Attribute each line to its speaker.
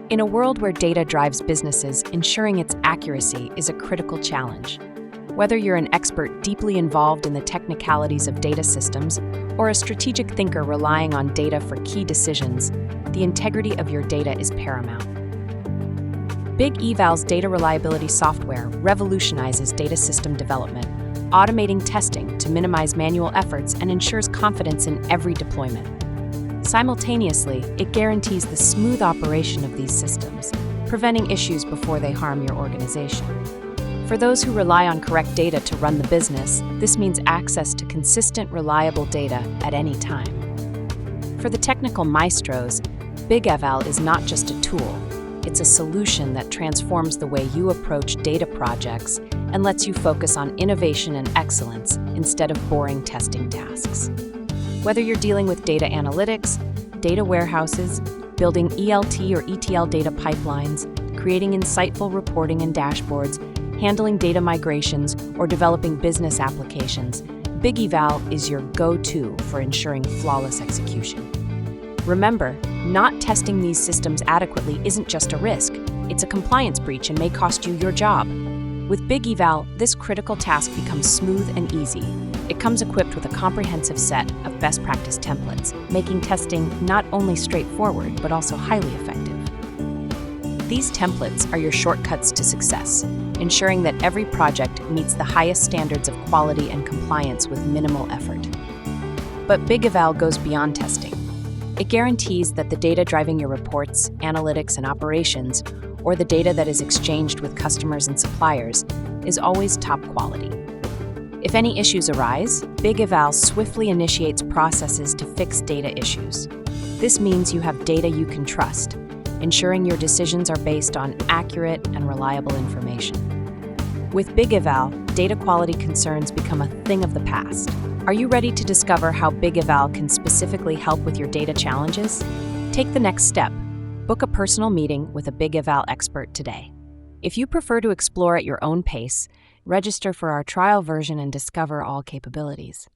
Speaker 1: In a world where data drives businesses, ensuring its accuracy is a critical challenge. Whether you're an expert deeply involved in the technicalities of data systems or a strategic thinker relying on data for key decisions, the integrity of your data is paramount. BiG EVAL's data reliability software revolutionizes data system development, automating testing to minimize manual efforts and ensures confidence in every deployment. Simultaneously, it guarantees the smooth operation of these systems, preventing issues before they harm your organization. For those who rely on correct data to run the business, this means access to consistent, reliable data at any time. For the technical maestros, BiG EVAL is not just a tool. It's a solution that transforms the way you approach data projects and lets you focus on innovation and excellence instead of boring testing tasks. Whether you're dealing with data analytics, data warehouses, building ELT or ETL data pipelines, creating insightful reporting and dashboards, handling data migrations, or developing business applications, BiG EVAL is your go-to for ensuring flawless execution. Remember, not testing these systems adequately isn't just a risk, it's a compliance breach and may cost you your job. With BiG EVAL, this critical task becomes smooth and easy. It comes equipped with a comprehensive set of best practice templates, making testing not only straightforward, but also highly effective. These templates are your shortcuts to success, ensuring that every project meets the highest standards of quality and compliance with minimal effort. But BiG EVAL goes beyond testing. It guarantees that the data driving your reports, analytics, and operations, or the data that is exchanged with customers and suppliers, is always top quality. If any issues arise, BiG EVAL swiftly initiates processes to fix data issues. This means you have data you can trust, ensuring your decisions are based on accurate and reliable information. With BiG EVAL, data quality concerns become a thing of the past. Are you ready to discover how BiG EVAL can specifically help with your data challenges? Take the next step. Book a personal meeting with a BiG EVAL expert today. If you prefer to explore at your own pace, register for our trial version and discover all capabilities.